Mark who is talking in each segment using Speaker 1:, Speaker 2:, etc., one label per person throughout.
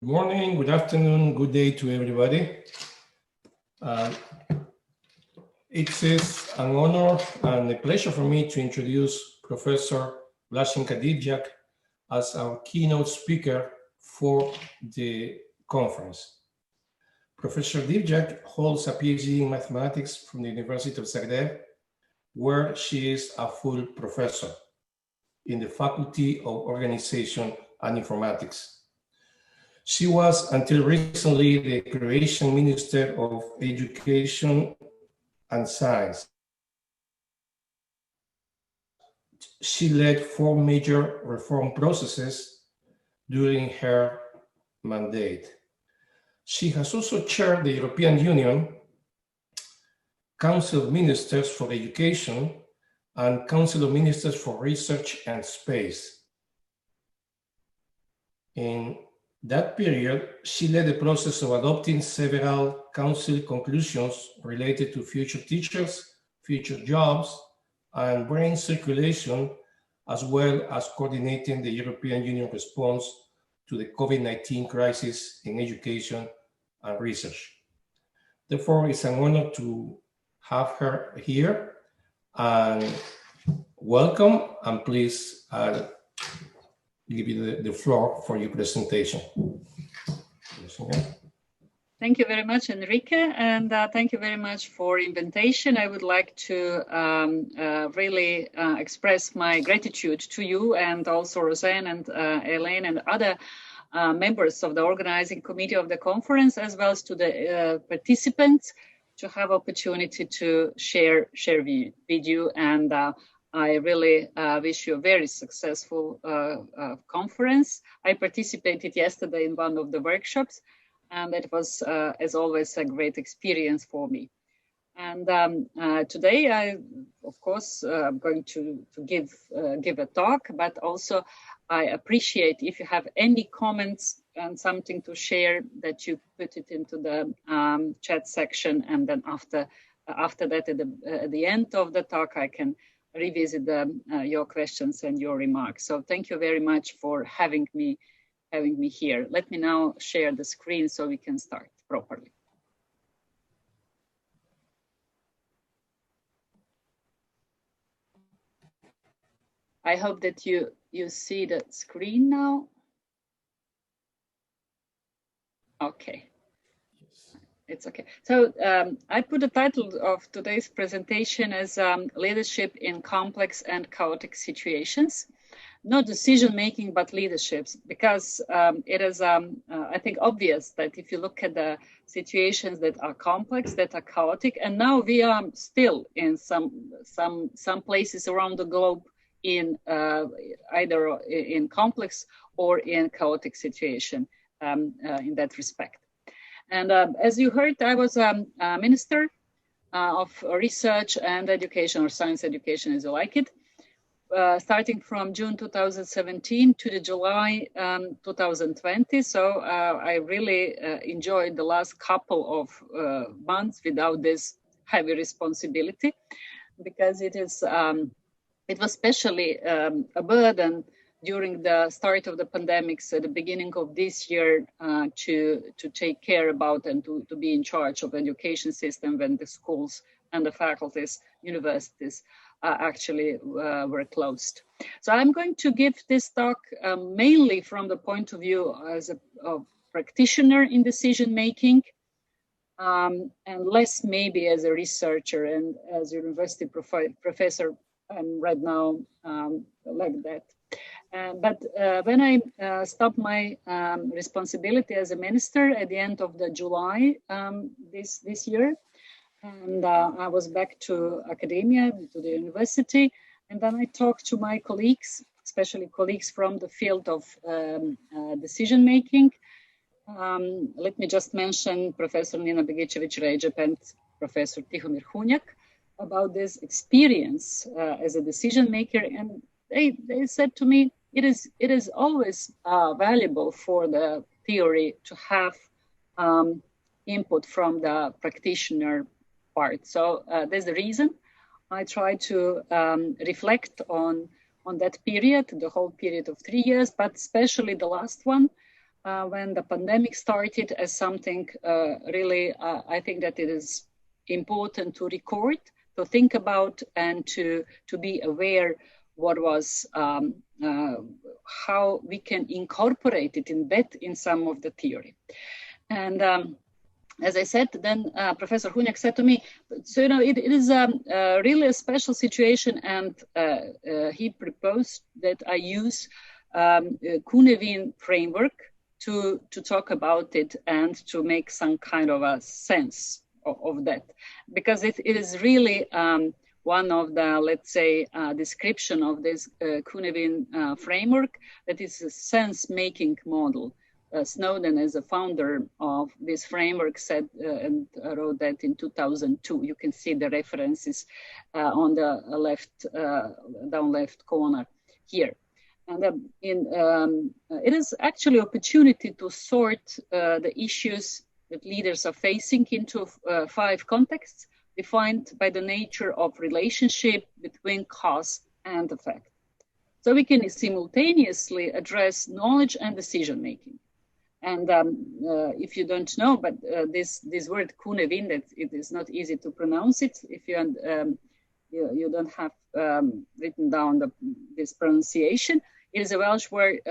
Speaker 1: Good morning, good afternoon, good day to everybody. It is an honor and a pleasure for me to introduce Professor Blaženka Divjak as our keynote speaker for the conference. Professor Divjak holds a PhD in mathematics from the University of Zagreb, where she is a full professor in the Faculty of Organization and Informatics. She was, until recently, the Croatian Minister of Education and Science. She led 4 major reform processes during her mandate. She has also chaired the European Union Council of Ministers for Education and Council of Ministers for Research and Space. In that period, she led the process of adopting several council conclusions related to future teachers, future jobs, and brain circulation, as well as coordinating the European Union response to the COVID-19 crisis in education and research. Therefore, it's an honor to have her here, and welcome, and please give you the floor for your presentation.
Speaker 2: Thank you very much, Enrique, and thank you very much for invitation. I would like to really express my gratitude to you and also Roseanne and Elaine and other members of the organizing committee of the conference, as well as to the participants, to have opportunity to share with you. And I really wish you a very successful conference. I participated yesterday in one of the workshops, and it was, as always, a great experience for me. And today, I, of course, I'm going to give a talk, but also I appreciate if you have any comments and something to share, that you put it into the chat section, and then after that, at the end of the talk, I can revisit your questions and your remarks. So thank you very much for having me here. Let me now share the screen so we can start properly. I hope that you see the screen now. Okay. It's okay. So I put the title of today's presentation as Leadership in Complex and Chaotic Situations. Not decision-making, but leaderships, because it is, I think, obvious that if you look at the situations that are complex, that are chaotic, and now we are still in some places around the globe in either in complex or in chaotic situation in that respect. And as you heard, I was a Minister of Research and Education, or Science Education as you like it, starting from June 2017 to the July 2020. So I really enjoyed the last couple of months without this heavy responsibility, because it was especially a burden during the start of the pandemics at the beginning of this year to take care about and to be in charge of education system when the schools and the faculties, universities actually were closed. So I'm going to give this talk mainly from the point of view as a practitioner in decision making, and less maybe as a researcher and as a university professor. I'm right now like that. But when I stopped my responsibility as a minister at the end of the July this year, and I was back to academia, to the university, and then I talked to my colleagues, especially colleagues from the field of decision making. Let me just mention Professor Nina Begicevic-Rejep and Professor Tihomir Hunjak about this experience as a decision maker, and they said to me, it is always valuable for the theory to have input from the practitioner part. So there's the reason I try to reflect on that period, the whole period of 3 years, but especially the last one, when the pandemic started as something really, I think that it is important to record, to think about, and to be aware what was, how we can incorporate it, embed in some of the theory. And as I said, then Professor Hunjak said to me, so, you know, it is really a special situation, and he proposed that I use kuniwin framework to talk about it and to make some kind of a sense of that, because it is really one of the, let's say, description of this kuniwin framework, that is a sense-making model. Snowden, as a founder of this framework, said and wrote that in 2002. You can see the references on the left, down left corner here. And it is actually an opportunity to sort the issues that leaders are facing into 5 contexts defined by the nature of relationship between cause and effect. So we can simultaneously address knowledge and decision making. And if you don't know, but this word kuniwin, that it is not easy to pronounce it if you don't have written down this pronunciation. It is a Welsh word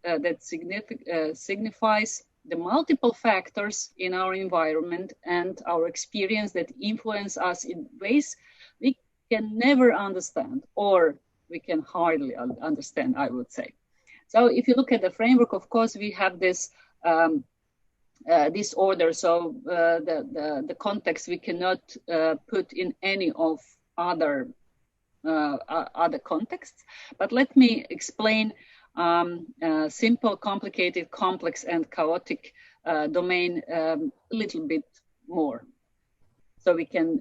Speaker 2: that signifies the multiple factors in our environment and our experience that influence us in ways we can never understand, or we can hardly understand, I would say. So if you look at the framework, of course, we have this this order. So the context we cannot put in any of other contexts. But let me explain simple, complicated, complex, and chaotic domain a little bit more, so we can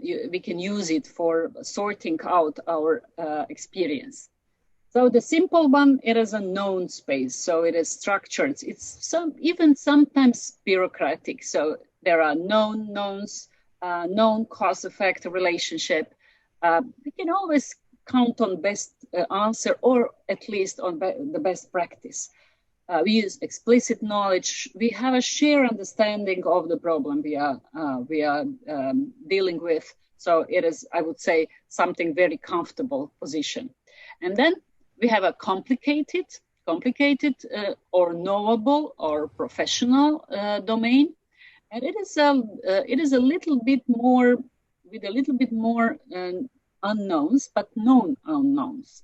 Speaker 2: use it for sorting out our experience. So the simple one, it is a known space, so it is structured. It's even sometimes bureaucratic. So there are known knowns, known cause-effect relationship. We can always count on best answer, or at least on the best practice. We use explicit knowledge. We have a shared understanding of the problem we are dealing with. So it is, I would say, something very comfortable position. And then we have a complicated or knowable or professional domain, and it is a little bit more, with a little bit more unknowns, but known unknowns.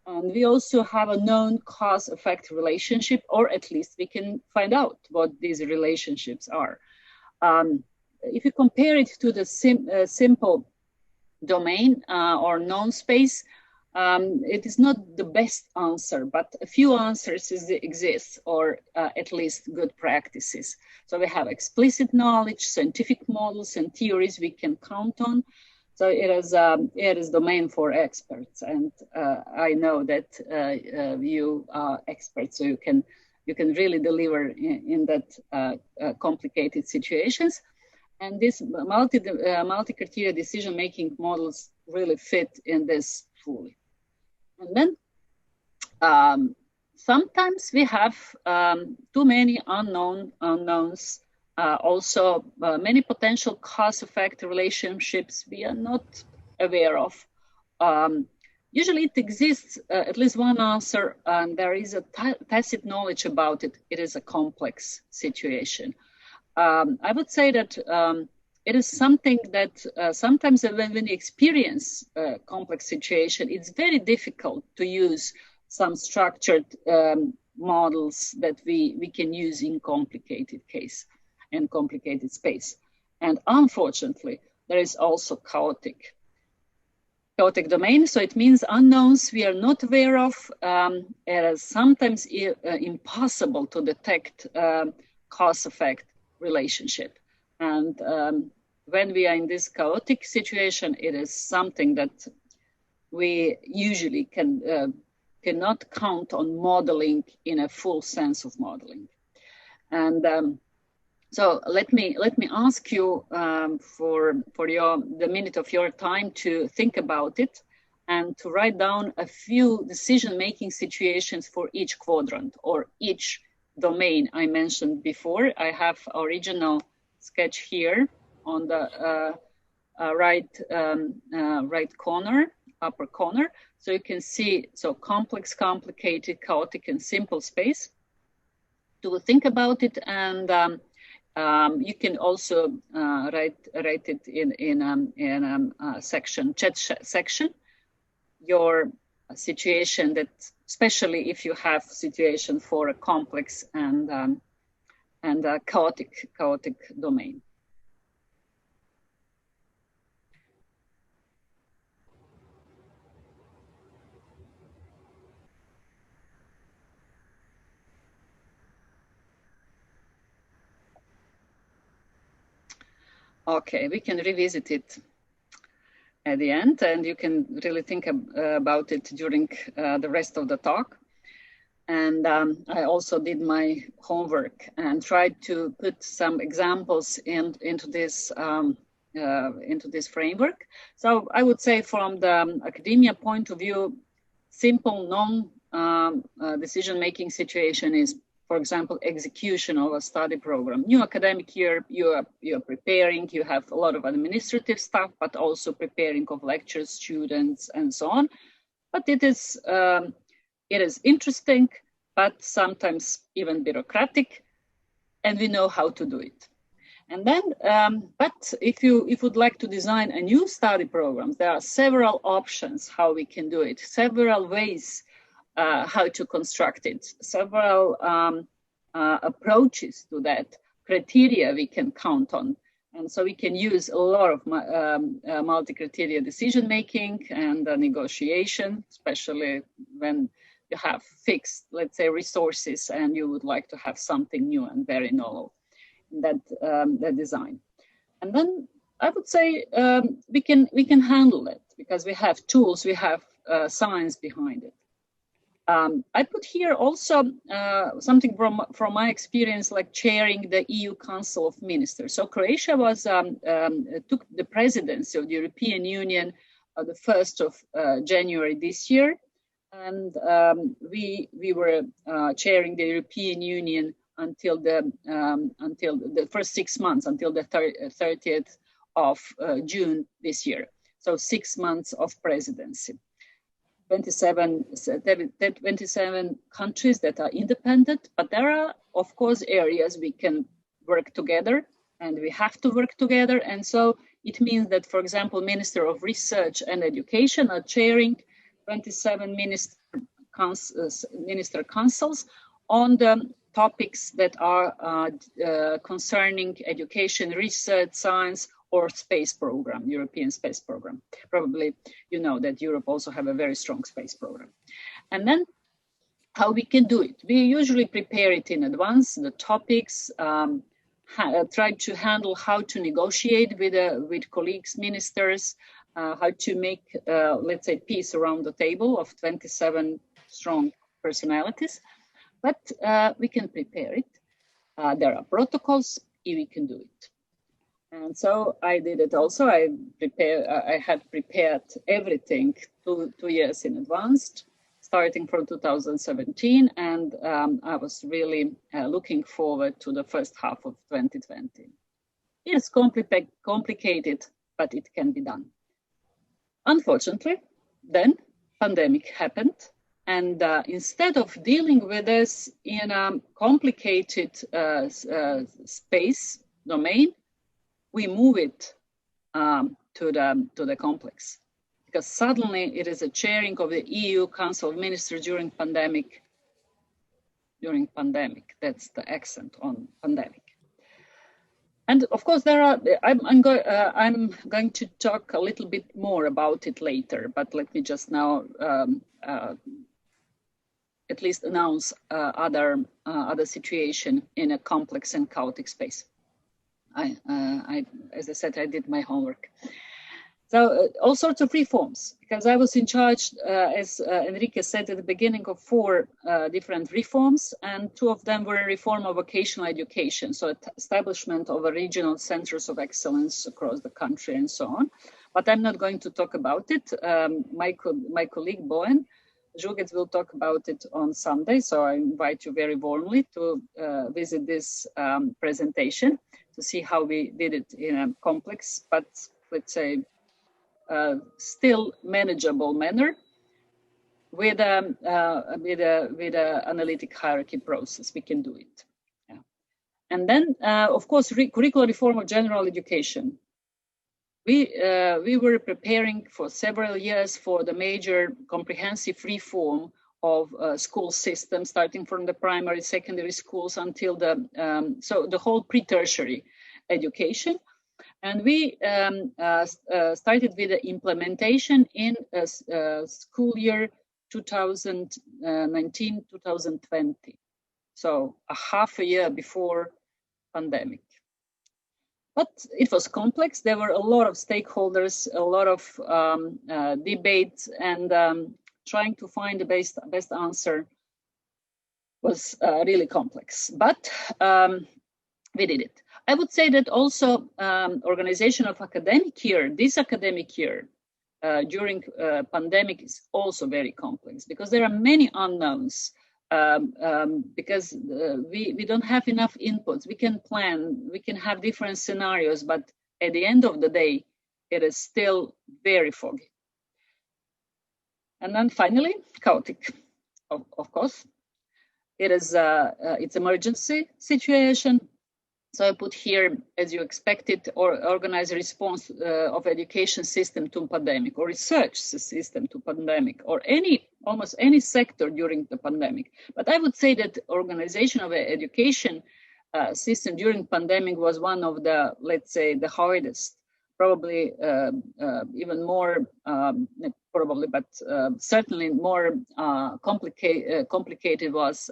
Speaker 2: And we also have a known cause-effect relationship, or at least we can find out what these relationships are. If you compare it to the simple domain or known space, it is not the best answer, but a few answers exist, or at least good practices. So we have explicit knowledge, scientific models, and theories we can count on. So it is domain for experts, and I know that you are experts, so you can really deliver in that complicated situations. And these multi-criteria decision-making models really fit in this fully. And then sometimes we have too many unknowns. Also, many potential cause-effect relationships we are not aware of. Usually it exists at least one answer, and there is a tacit knowledge about it. It is a complex situation. I would say that it is something that sometimes when we experience a complex situation, it's very difficult to use some structured models that we can use in complicated case and complicated space. And unfortunately, there is also chaotic domain. So it means unknowns we are not aware of. It is sometimes impossible to detect cause-effect relationship. And when we are in this chaotic situation, it is something that we usually cannot count on modeling in a full sense of modeling. And so let me ask you for the minute of your time to think about it and to write down a few decision-making situations for each quadrant or each domain I mentioned before. I have original sketch here on the right corner, upper corner. So you can see, so complex, complicated, chaotic, and simple space. To think about it, and you can also write it in a section, chat section, your situation, that especially if you have situation for a complex and a chaotic domain. Okay, we can revisit it at the end, and you can really think about it during the rest of the talk. And I also did my homework and tried to put some examples into this framework. So I would say, from the academia point of view, simple decision-making situation is, for example, execution of a study program. New academic year, you're preparing, you have a lot of administrative stuff, but also preparing of lectures, students, and so on. But it is interesting, but sometimes even bureaucratic, and we know how to do it. And then, but if you would like to design a new study program, there are several options how we can do it, several ways how to construct it, several approaches to that, criteria we can count on. And so we can use a lot of multi-criteria decision-making and negotiation, especially when you have fixed, let's say, resources and you would like to have something new and very novel in that design. And then I would say we can handle it because we have tools, we have science behind it. I put here also something from my experience, like chairing the EU Council of Ministers. So Croatia took the presidency of the European Union the 1st of January this year, and we were chairing the European Union until the first 6 months, until the 30th of June this year. So 6 months of presidency. 27 countries that are independent, but there are, of course, areas we can work together, and we have to work together. And so it means that, for example, Minister of Research and Education are chairing 27 minister councils on the topics that are concerning education, research, science, or space program, European space program. Probably you know that Europe also have a very strong space program. And then how we can do it. We usually prepare it in advance, the topics, try to handle how to negotiate with colleagues, ministers, how to make, let's say, peace around the table of 27 strong personalities. But we can prepare it. There are protocols, we can do it. And so I did it also. I had prepared everything two years in advance, starting from 2017, and I was really looking forward to the first half of 2020. It's complicated, but it can be done. Unfortunately, then pandemic happened, and instead of dealing with this in a complicated space domain, we move it to the complex, because suddenly it is a chairing of the EU Council of Ministers during pandemic. That's the accent on pandemic. And of course, there are. I'm going to talk a little bit more about it later, but let me just now at least announce other situation in a complex and chaotic space. As I said, I did my homework. So all sorts of reforms, because I was in charge, as Enrique said at the beginning, of 4 different reforms, and 2 of them were reform of vocational education, so establishment of a regional centers of excellence across the country and so on. But I'm not going to talk about it. My colleague Bojan Zhugets will talk about it on Sunday, so I invite you very warmly to visit this presentation to see how we did it in a complex, but let's say still manageable manner with a analytic hierarchy process. We can do it. Yeah. And then, of course, curricular reform of general education. We were preparing for several years for the major comprehensive reform of school system, starting from the primary, secondary schools until the whole pre-tertiary education. And we started with the implementation in school year 2019-2020. So a half a year before pandemic. But it was complex. There were a lot of stakeholders, a lot of debates, and trying to find the best answer was really complex. But we did it. I would say that also organization of academic year, this academic year during pandemic is also very complex because there are many unknowns. Because we don't have enough inputs. We can plan, we can have different scenarios, but at the end of the day, it is still very foggy. And then finally, chaotic, of course. It is it's emergency situation. So I put here, as you expected, or organize a response of education system to pandemic, or research system to pandemic, or almost any sector during the pandemic. But I would say that organization of an education system during pandemic was one of the, let's say, the hardest, probably even more, probably, but certainly more complicated was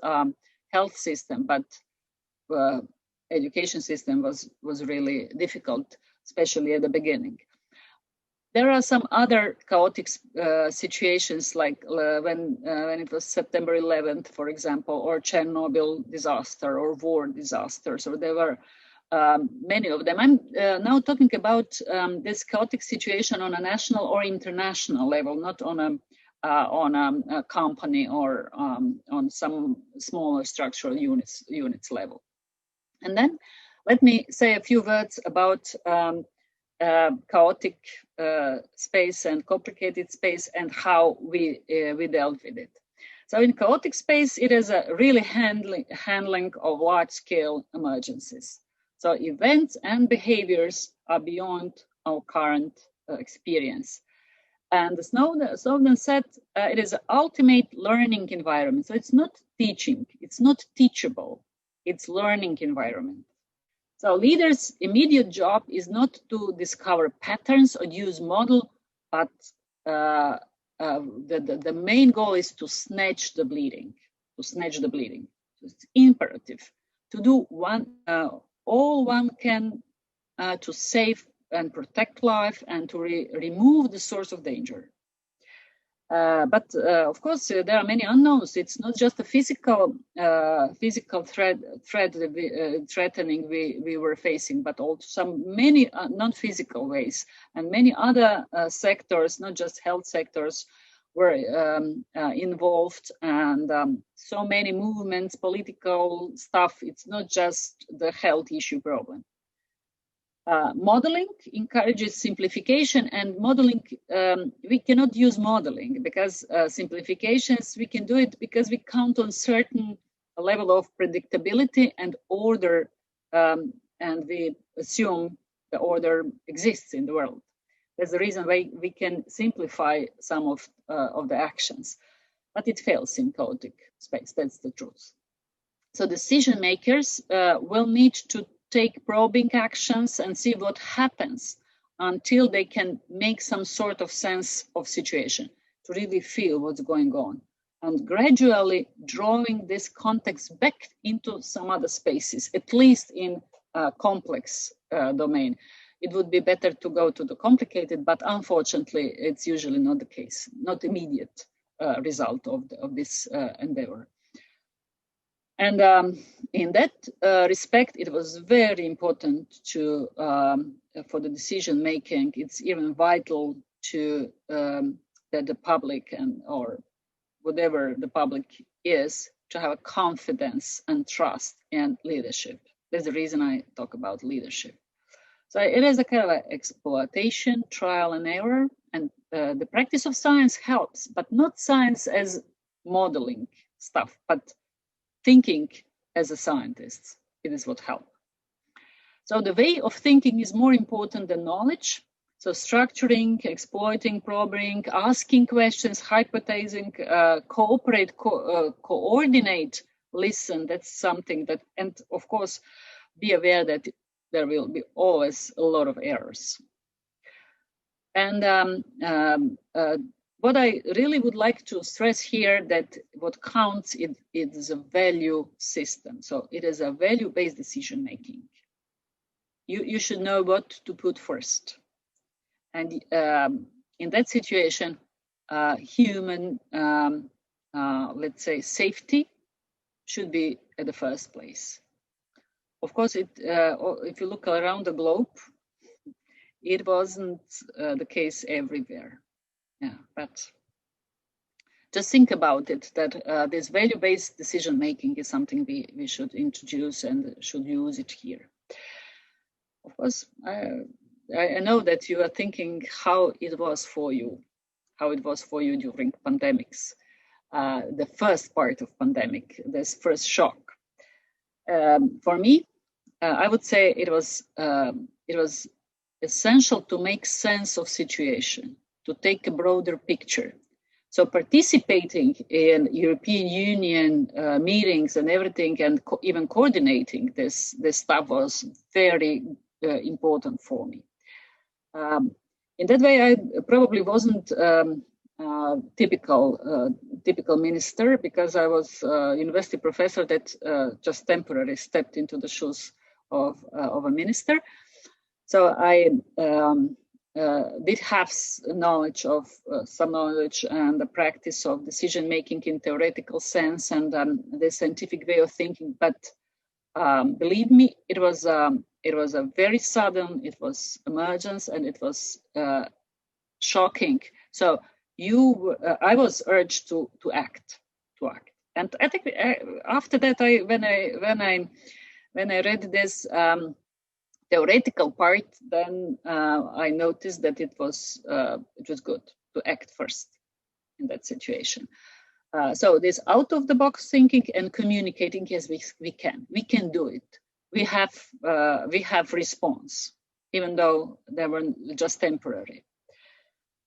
Speaker 2: health system, but education system was really difficult, especially at the beginning. There are some other chaotic situations, like when it was September 11th, for example, or Chernobyl disaster, or war disasters, or there were many of them. I'm now talking about this chaotic situation on a national or international level, not on a company or on some smaller structural units level. And then let me say a few words about chaotic space and complicated space and how we dealt with it. So in chaotic space, it is a really handling of large-scale emergencies. So events and behaviors are beyond our current experience. And Snowden said it is an ultimate learning environment. So it's not teaching, it's not teachable. It's learning environment. So leaders' immediate job is not to discover patterns or use model, but the main goal is to snatch the bleeding. So it's imperative to do all one can to save and protect life and to remove the source of danger. But of course, there are many unknowns. It's not just a physical threatening we were facing, but also many non-physical ways, and many other sectors, not just health sectors, were involved, and so many movements, political stuff. It's not just the health issue problem. Modeling encourages simplification, and modeling, we cannot use modeling because simplifications, we can do it because we count on certain level of predictability and order, and we assume the order exists in the world. That's the reason why we can simplify some of the actions, but it fails in chaotic space, that's the truth. So decision makers will need to take probing actions and see what happens until they can make some sort of sense of situation, to really feel what's going on, and gradually drawing this context back into some other spaces, at least in a complex domain. It would be better to go to the complicated, but unfortunately, it's usually not the case, not immediate result of this endeavor. And in that respect, it was very important to for the decision making. It's even vital to that the public whatever the public is, to have a confidence and trust in leadership. That's the reason I talk about leadership. So it is a kind of exploitation, trial and error, and the practice of science helps, but not science as modeling stuff, but thinking as a scientist. It is what helps. So the way of thinking is more important than knowledge. So structuring, exploiting, probing, asking questions, hypothesizing, cooperate, coordinate, listen, that's something that, and of course, be aware that there will be always a lot of errors. And what I really would like to stress here, that what counts, it is a value system. So it is a value-based decision-making. You should know what to put first. And in that situation, human, let's say, safety should be at the first place. Of course, if you look around the globe, it wasn't the case everywhere. Yeah, but just think about it, that this value-based decision-making is something we should introduce and should use it here. Of course, I know that you are thinking how it was for you during pandemics, the first part of pandemic, this first shock. For me, I would say it was essential to make sense of situation, to take a broader picture. So participating in European Union meetings and everything, and even coordinating this stuff was very important for me. In that way, I probably wasn't typical minister, because I was a university professor that just temporarily stepped into the shoes of a minister. So I did have some knowledge and the practice of decision making in theoretical sense, and the scientific way of thinking. But believe me, it was a very sudden, it was emergence, and it was shocking. So I was urged to act. And I think after that, when I read this theoretical part, then I noticed that it was good to act first in that situation. So this out of the box thinking and communicating, yes, we can do it. We have response, even though they were just temporary.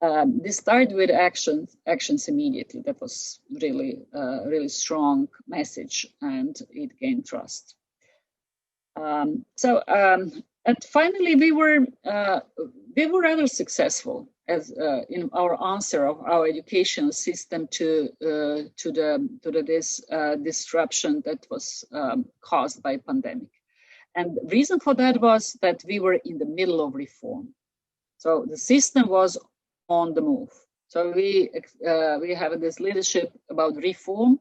Speaker 2: This started with actions immediately. That was really really strong message, and it gained trust. And finally, we were rather successful as in our answer of our educational system to this disruption that was caused by pandemic. And the reason for that was that we were in the middle of reform. So the system was on the move. So we have this leadership about reform,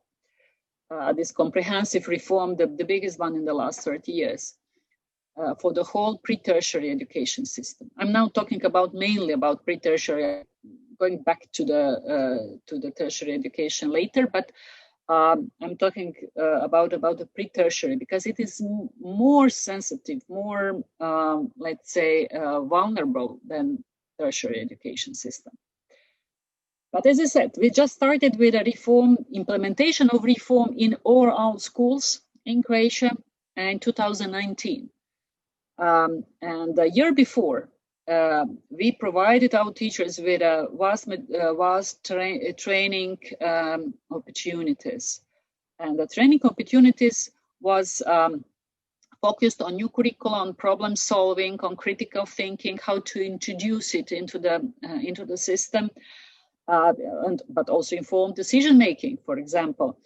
Speaker 2: this comprehensive reform, the biggest one in the last 30 years. For the whole pre-tertiary education system. I'm now talking mainly about pre-tertiary, going back to the tertiary education later, but I'm talking about the pre-tertiary, because it is more sensitive, more let's say vulnerable than tertiary education system. But as I said, we just started with a implementation of reform in all our schools in Croatia in 2019. And the year before, we provided our teachers with vast training opportunities. And the training opportunities was focused on new curricula, on problem solving, on critical thinking, how to introduce it into the system, but also informed decision making, for example,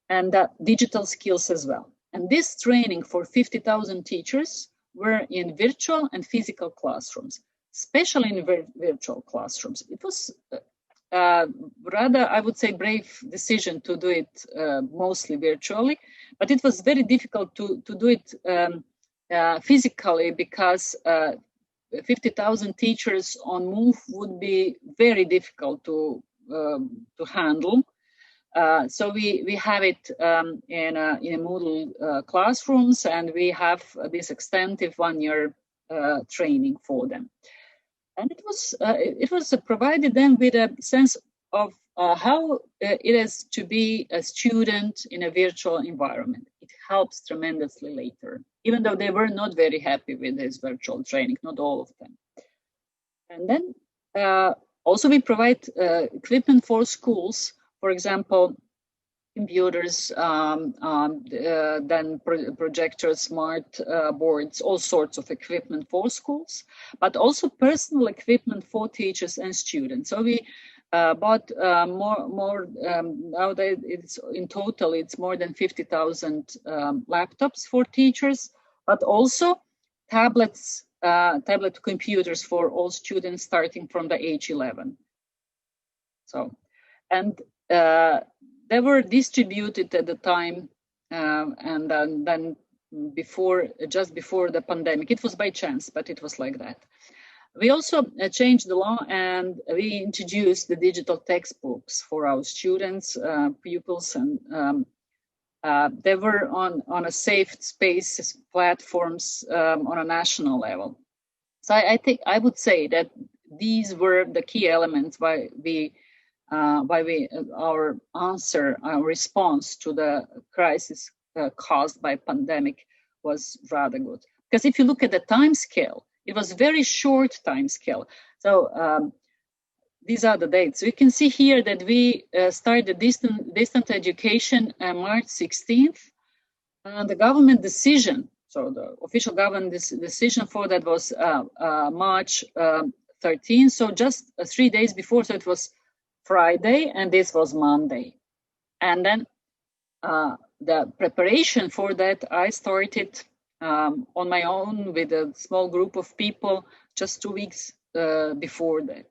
Speaker 2: and digital skills as well. And this training for 50,000 teachers were in virtual and physical classrooms, especially in virtual classrooms. It was rather, I would say, brave decision to do it mostly virtually, but it was very difficult to do it physically, because 50,000 teachers on move would be very difficult to handle. So we have it in a Moodle classrooms, and we have this extensive 1-year training for them. And it was provided them with a sense of how it is to be a student in a virtual environment. It helps tremendously later, even though they were not very happy with this virtual training, not all of them. And then also we provide equipment for schools, for example, computers, then projectors, smart boards, all sorts of equipment for schools, but also personal equipment for teachers and students. So we bought more nowadays it's in total it's more than 50,000 laptops for teachers, but also tablets, tablet computers for all students starting from the age 11. So, and they were distributed at the time, and then just before the pandemic. It was by chance, but it was like that. We also changed the law, and we introduced the digital textbooks for our students, pupils, and they were on a safe space platforms on a national level. So I think I would say that these were the key elements why our response to the crisis caused by pandemic was rather good. Because if you look at the time scale, it was very short time scale. So these are the dates. We can see here that we started distant education March 16th, and the government decision, so the official government decision for that was March 13th, so just 3 days before, so it was Friday, and this was Monday. And then the preparation for that, I started on my own with a small group of people just 2 weeks before that.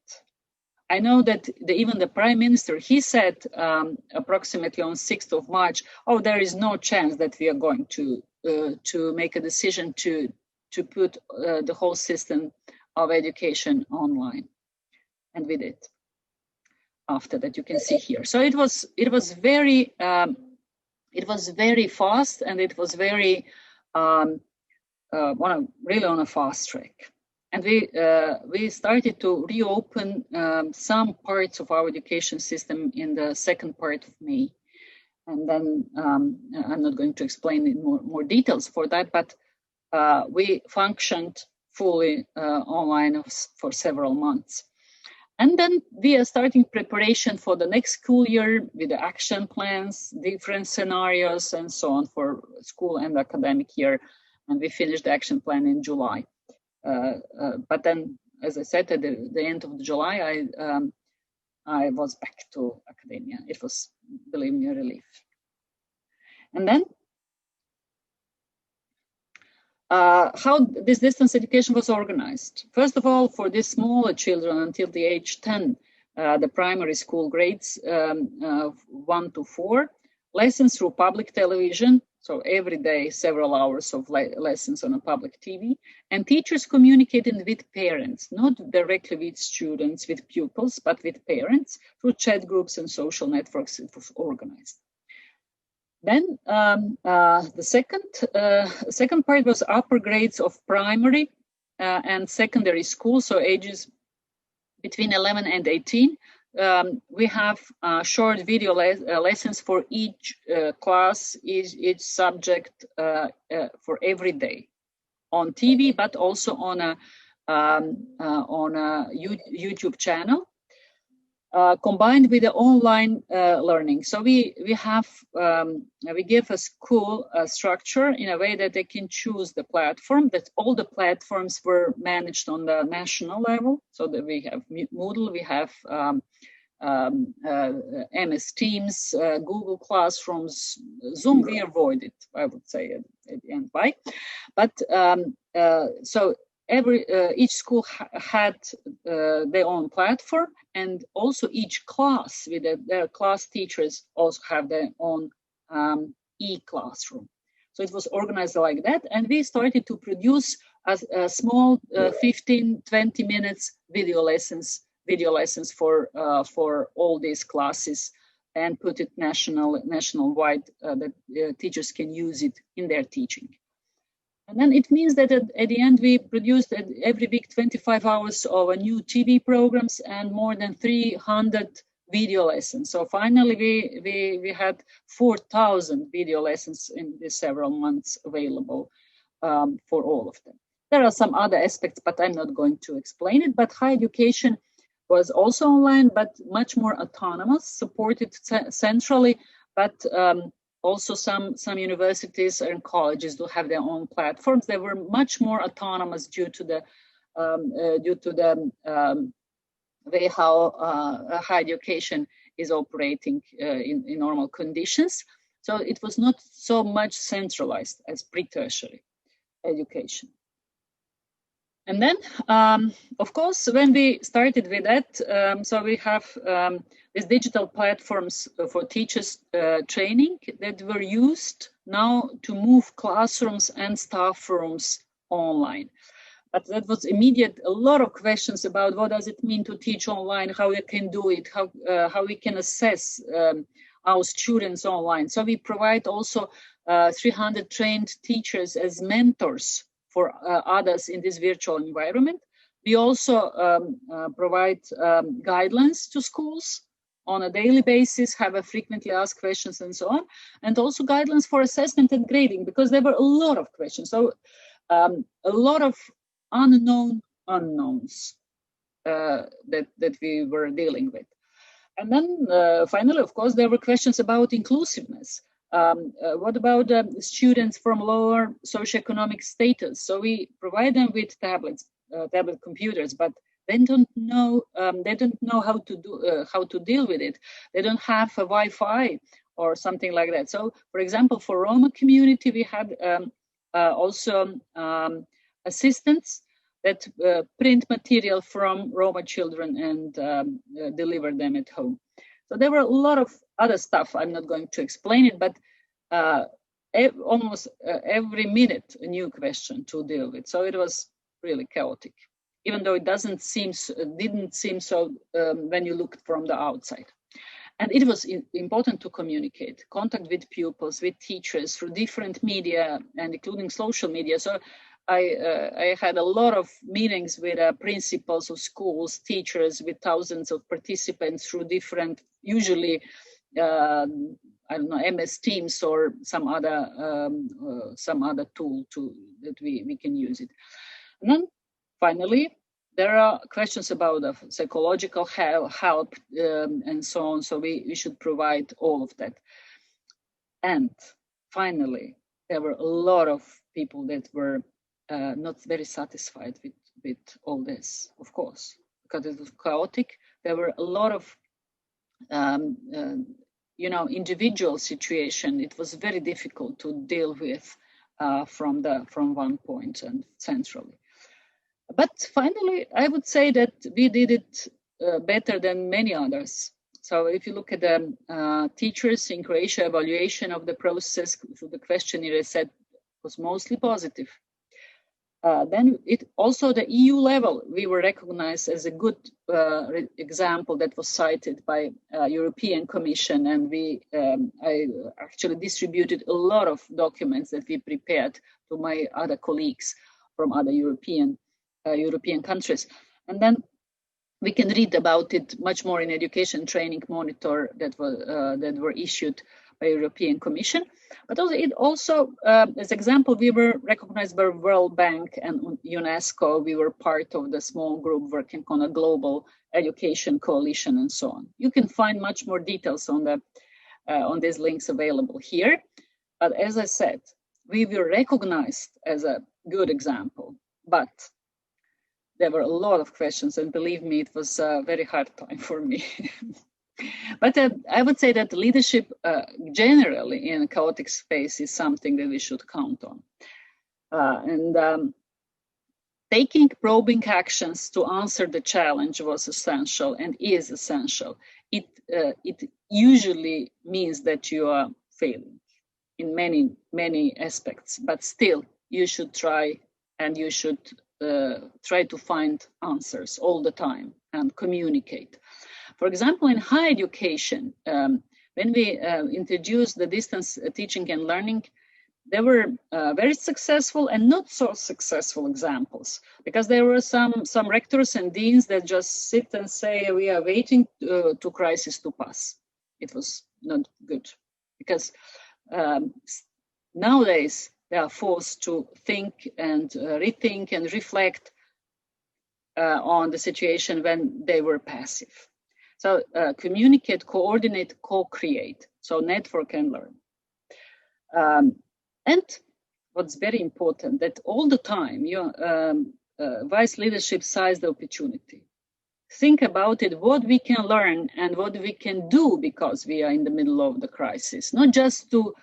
Speaker 2: I know that even the Prime Minister, he said approximately on 6th of March, oh, there is no chance that we are going to make a decision to put the whole system of education online. And we did. After that, you can see here. So it was very fast, and it was very really on a fast track. And we started to reopen some parts of our education system in the second part of May. And then I'm not going to explain in more details for that, but we functioned fully online for several months. And then we are starting preparation for the next school year with the action plans, different scenarios, and so on for school and academic year. And we finished the action plan in July. But then, as I said, at the end of July, I was back to academia. It was, believe me, a relief. And then, how this distance education was organized. First of all, for these smaller children until the age 10, the primary school grades 1 to 4, lessons through public television. So every day, several hours of lessons on a public TV, and teachers communicating with parents, not directly with students, with pupils, but with parents through chat groups and social networks. It was organized. Then the second part was upper grades of primary and secondary school, so ages between 11 and 18. We have short video lessons for each class, each subject for every day on TV, but also on a YouTube channel, combined with the online learning. So we give a school a structure in a way that they can choose the platform, that all the platforms were managed on the national level. So that we have Moodle, we have MS Teams, Google Classrooms, Zoom we avoided, I would say at the end. Why? But so each school had their own platform, and also each class with their class teachers also have their own e-classroom. So it was organized like that, and we started to produce a small 15-20 minutes video lessons for all these classes and put it national-wide that teachers can use it in their teaching. And then it means that at the end we produced every week 25 hours of new TV programs and more than 300 video lessons. So finally we had 4,000 video lessons in these several months available for all of them. There are some other aspects, but I'm not going to explain it. But higher education was also online, but much more autonomous, supported centrally, but also some universities and colleges do have their own platforms. They were much more autonomous due to the way how higher education is operating in normal conditions. So it was not so much centralized as pre-tertiary education. And then, of course, when we started with that, so we have these digital platforms for teachers training that were used now to move classrooms and staff rooms online. But that was immediate, a lot of questions about what does it mean to teach online, how we can do it, how we can assess our students online. So we provide also 300 trained teachers as mentors for others in this virtual environment. We also provide guidelines to schools on a daily basis, have a frequently asked questions and so on, and also guidelines for assessment and grading, because there were a lot of questions. So a lot of unknowns that we were dealing with. And then finally, of course, there were questions about inclusiveness. What about students from lower socioeconomic status? So we provide them with tablets, tablet computers, but they don't know how to deal with it. They don't have a Wi-Fi or something like that. So, for example, for Roma community, we had also assistants that print material from Roma children and deliver them at home. So there were a lot of other stuff. I'm not going to explain it, but almost every minute a new question to deal with. So it was really chaotic, even though it didn't seem so when you looked from the outside. And it was important to communicate, contact with pupils, with teachers through different media and including social media. So I had a lot of meetings with principals of schools, teachers, with thousands of participants through different, usually, I don't know, MS Teams or some other tool that we can use it. And then finally, there are questions about psychological help and so on. So we should provide all of that. And finally, there were a lot of people that were not very satisfied with all this, of course, because it was chaotic. There were a lot of, individual situation. It was very difficult to deal with from one point and centrally. But finally, I would say that we did it better than many others. So if you look at the teachers in Croatia evaluation of the process through the questionnaire, I said was mostly positive. Then it also the EU level, we were recognized as a good example that was cited by European Commission, and I actually distributed a lot of documents that we prepared to my other colleagues from other European countries. And then we can read about it much more in Education Training Monitor that were issued by European Commission. But also, as example, we were recognized by World Bank and UNESCO. We were part of the small group working on a global education coalition and so on. You can find much more details on these links available here. But as I said, we were recognized as a good example, but there were a lot of questions, and believe me, it was a very hard time for me. But I would say that leadership generally in a chaotic space is something that we should count on. Taking probing actions to answer the challenge was essential and is essential. It usually means that you are failing in many aspects, but still you should try, and you should try to find answers all the time and communicate. For example, in higher education, when we introduced the distance teaching and learning, there were very successful and not so successful examples, because there were some rectors and deans that just sit and say, we are waiting to crisis to pass. It was not good, because nowadays they are forced to think and rethink and reflect on the situation when they were passive. So communicate, coordinate, co-create, so network and learn. And what's very important, that all the time, your vice leadership sees the opportunity. Think about it, what we can learn and what we can do because we are in the middle of the crisis. Not just to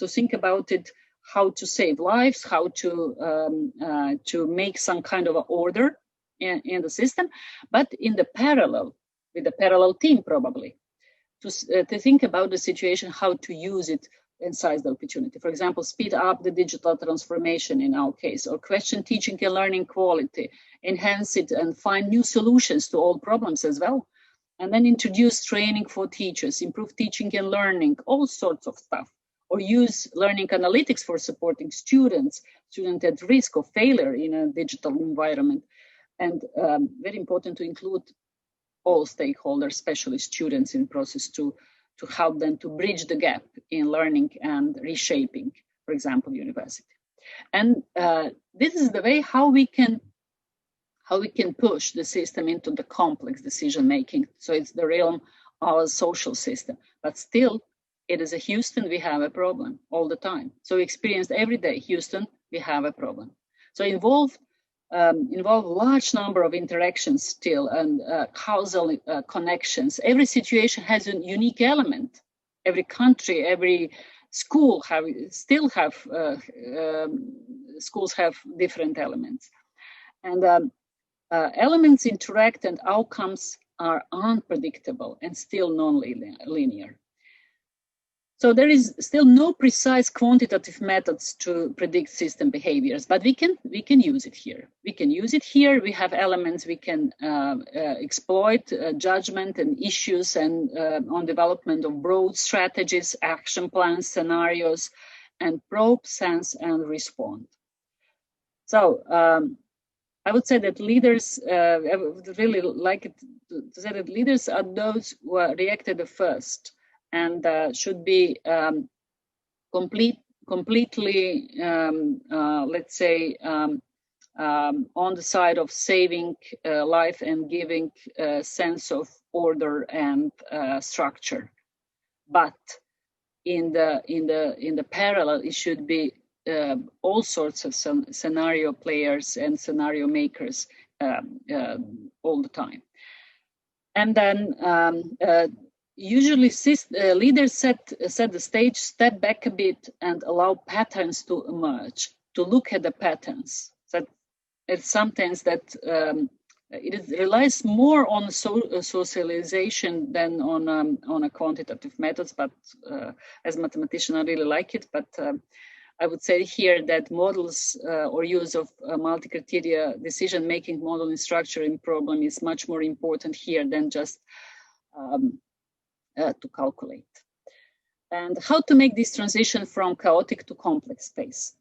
Speaker 2: think about it, how to save lives, how to make some kind of order in the system, but in the parallel, with a parallel team probably, to think about the situation, how to use it and size the opportunity. For example, speed up the digital transformation in our case, or question teaching and learning quality, enhance it and find new solutions to all problems as well. And then introduce training for teachers, improve teaching and learning, all sorts of stuff. Or use learning analytics for supporting students at risk of failure in a digital environment. And very important to include all stakeholders, especially students, in process to help them to bridge the gap in learning and reshaping, for example, university. And this is the way how we can push the system into the complex decision making. So it's the realm of our social system, but still it is a Houston, we have a problem all the time. So we experienced every day, Houston, we have a problem. So involve large number of interactions still and causal connections. Every situation has a unique element. Every country, every school schools have different elements. And elements interact and outcomes are unpredictable and still non-linear. So there is still no precise quantitative methods to predict system behaviors, but we can use it here. We can use it here. We have elements we can exploit, judgment and issues, and on development of broad strategies, action plans, scenarios, and probe, sense, and respond. So I would say that leaders, I would really like it to say that leaders are those who reacted the first, and should be completely, let's say, on the side of saving life and giving a sense of order and structure. But in the parallel, it should be all sorts of scenario players and scenario makers all the time. And then usually leaders set the stage, step back a bit, and allow patterns to emerge, to look at the patterns. So it's sometimes that it relies more on socialization than on a quantitative methods, but as a mathematician, I really like it. But I would say here that models or use of multi-criteria decision-making model in structure in problem is much more important here than just to calculate. And how to make this transition from chaotic to complex space.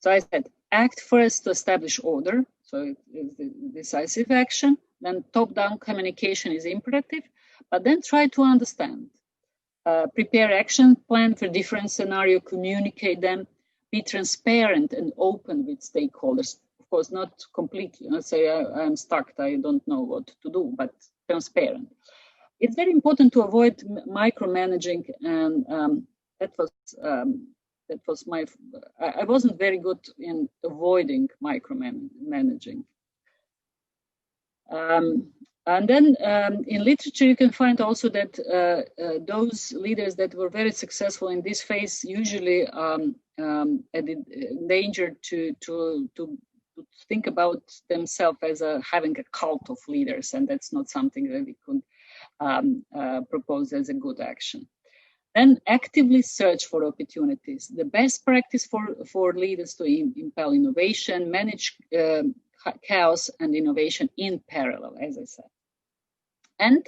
Speaker 2: So I said, act first to establish order. So it's the decisive action. Then top-down communication is imperative, but then try to understand. Prepare action plan for different scenarios, communicate them, be transparent and open with stakeholders. Of course, not completely. Let's say I'm stuck, I don't know what to do, but transparent. It's very important to avoid micromanaging, and that was my. I wasn't very good in avoiding micromanaging. And then in literature, you can find also that those leaders that were very successful in this phase usually endangered to think about themselves as having a cult of leaders, and that's not something that we could propose as a good action. Then actively search for opportunities. The best practice for leaders to impel innovation, manage chaos and innovation in parallel, as I said. And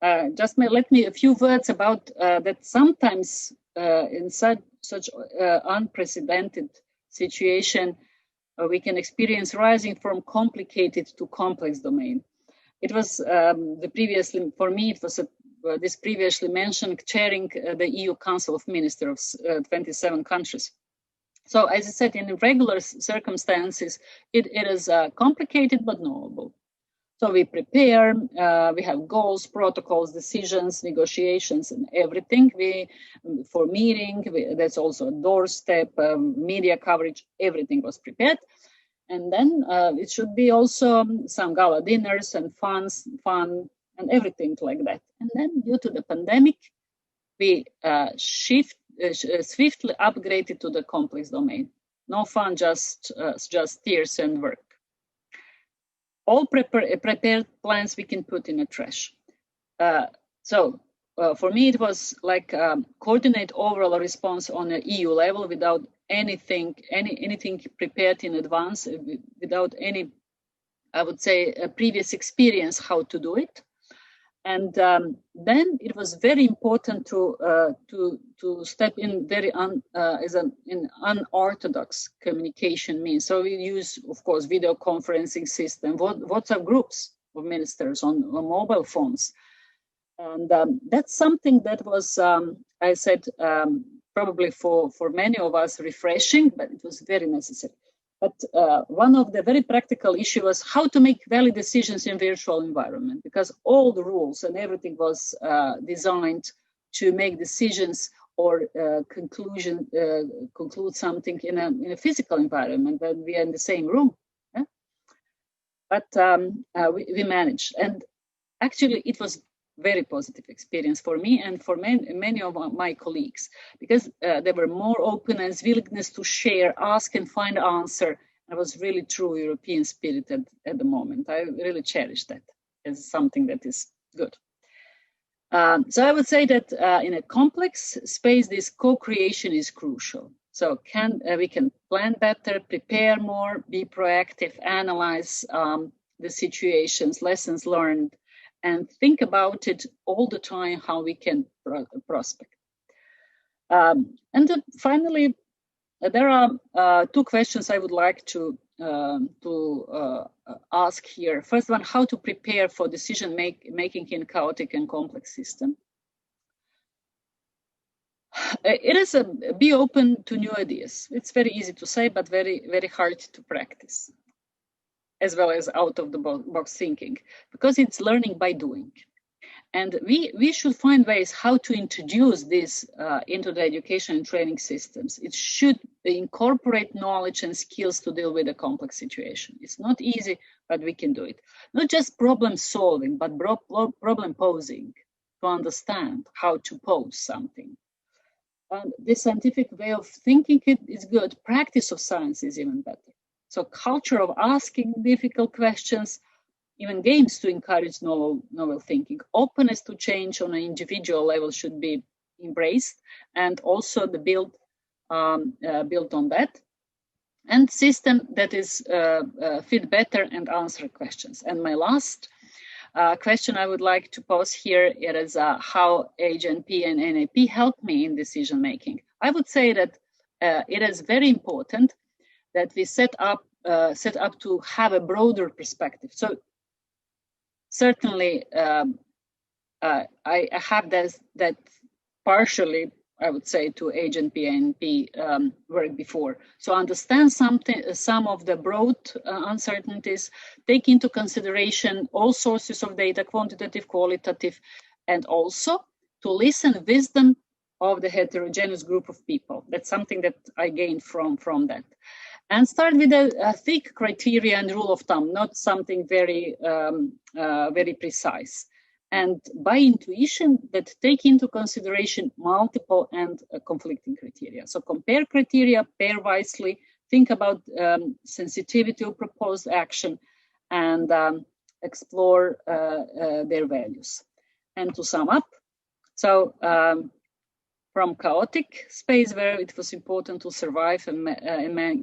Speaker 2: let me a few words about that. Sometimes in such unprecedented situation, we can experience rising from complicated to complex domain. It was for me, it was this previously mentioned chairing the EU Council of Ministers of 27 countries. So as I said, in regular circumstances, it is complicated but knowable. So we prepare, we have goals, protocols, decisions, negotiations, and everything. For meeting, that's also a doorstep, media coverage, everything was prepared. And then it should be also some gala dinners and fun and everything like that. And then due to the pandemic, we swiftly upgraded to the complex domain. No fun, just tears and work. All prepared plans we can put in a trash. For me, it was like coordinate overall response on an EU level without anything prepared in advance, without any, I would say, a previous experience how to do it. And then it was very important to step in very in unorthodox communication means. So we use, of course, video conferencing system, WhatsApp groups of ministers on mobile phones, and that's something that was, I said, probably for many of us refreshing, but it was very necessary. But one of the very practical issues was how to make valid decisions in virtual environment, because all the rules and everything was designed to make decisions or conclude something in a physical environment when we are in the same room. Yeah? But we managed, and actually it was very positive experience for me and for many of my colleagues, because they were more openness, willingness to share, ask and find answer. It was really true European spirit at the moment. I really cherish that as something that is good. So I would say that in a complex space, this co-creation is crucial. So we can plan better, prepare more, be proactive, analyze the situations, lessons learned, and think about it all the time, how we can prospect. And then finally, there are two questions I would like to ask here. First one, how to prepare for decision making in chaotic and complex system. It is be open to new ideas. It's very easy to say, but very, very hard to practice, as well as out of the box thinking, because it's learning by doing. And we should find ways how to introduce this into the education and training systems. It should incorporate knowledge and skills to deal with a complex situation. It's not easy, but we can do it. Not just problem solving, but problem posing, to understand how to pose something. And this scientific way of thinking is good. Practice of science is even better. So culture of asking difficult questions, even games to encourage novel thinking. Openness to change on an individual level should be embraced, and also the built on that. And system that is fit better and answer questions. And my last question I would like to pose here is how HNP and NAP help me in decision making. I would say that it is very important that we set up to have a broader perspective. So certainly I have that partially, I would say, to HNP and NP work before. So understand some of the broad uncertainties, take into consideration all sources of data, quantitative, qualitative, and also to listen wisdom of the heterogeneous group of people. That's something that I gained from that. And start with a thick criteria and rule of thumb, not something very, very precise. And by intuition, that take into consideration multiple and conflicting criteria. So compare criteria, pair wisely, think about sensitivity of proposed action, and explore their values. And to sum up, so from chaotic space where it was important to survive and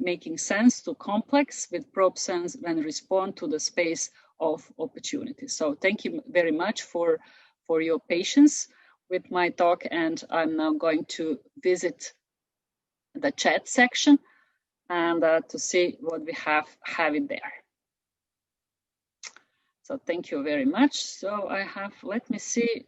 Speaker 2: making sense, to complex with probe sense and respond to the space of opportunity. So thank you very much for for your patience with my talk, and I'm now going to visit the chat section and to see what we have in there. So thank you very much. So I have, let me see.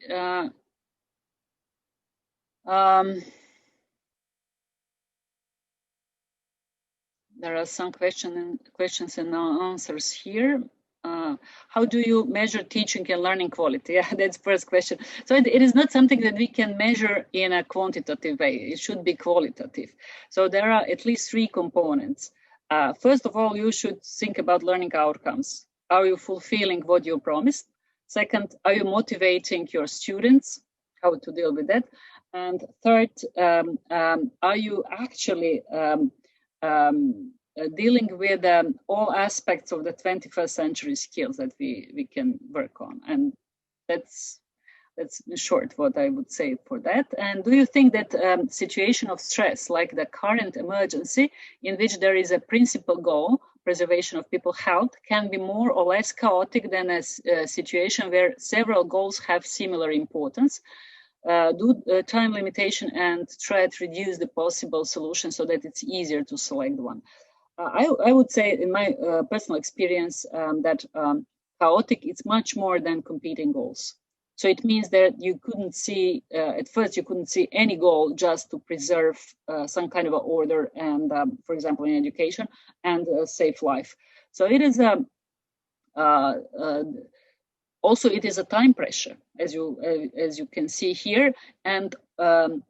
Speaker 2: There are some questions and answers here. How do you measure teaching and learning quality? Yeah, that's the first question. So it is not something that we can measure in a quantitative way. It should be qualitative. So there are at least 3 components. First of all, you should think about learning outcomes. Are you fulfilling what you promised? Second, are you motivating your students? How to deal with that? And third, are you actually dealing with all aspects of the 21st century skills that we can work on? And that's in short what I would say for that. And do you think that situation of stress, like the current emergency, in which there is a principal goal, preservation of people's health, can be more or less chaotic than a situation where several goals have similar importance? Do time limitation and threat reduce the possible solution so that it's easier to select one? I would say, in my personal experience, that chaotic is much more than competing goals. So it means that you couldn't see, at first you couldn't see any goal just to preserve some kind of order and, for example, in education and save life. So it is also, it is a time pressure, as you can see here, and the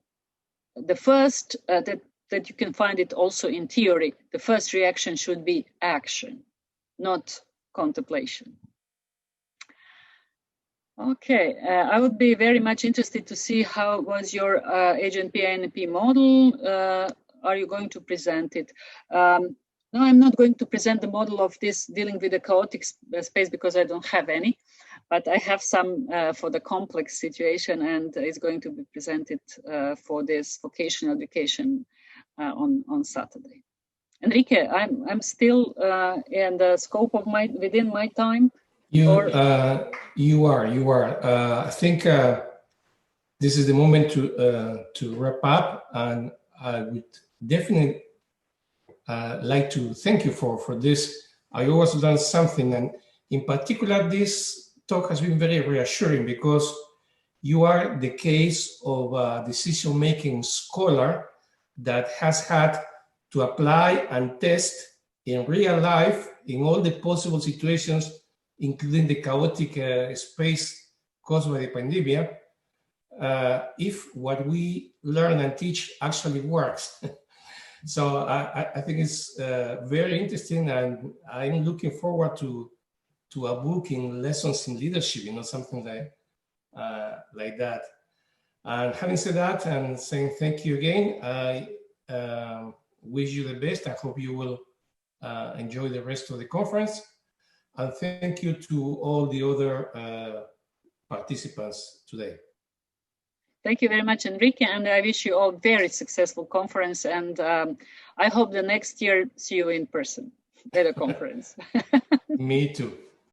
Speaker 2: first that you can find it also in theory. The first reaction should be action, not contemplation. Okay, I would be very much interested to see how was your HNP-INP model. Are you going to present it? No, I'm not going to present the model of this dealing with the chaotic space because I don't have any. But I have some for the complex situation, and it's going to be presented for this vocational education on Saturday. Enrique, I'm still in the scope of within my time.
Speaker 1: You are. I think this is the moment to wrap up, and I would definitely like to thank you for this. I always learn something, and in particular, this talk has been very reassuring because you are the case of a decision-making scholar that has had to apply and test in real life in all the possible situations, including the chaotic space caused by the pandemic, if what we learn and teach actually works. So I think it's very interesting, and I'm looking forward to a book in lessons in leadership, something like that. And having said that, and saying thank you again, I wish you the best. I hope you will enjoy the rest of the conference. And thank you to all the other participants today.
Speaker 2: Thank you very much, Enrique, and I wish you all very successful conference. And I hope the next year see you in person at a conference.
Speaker 1: Me too.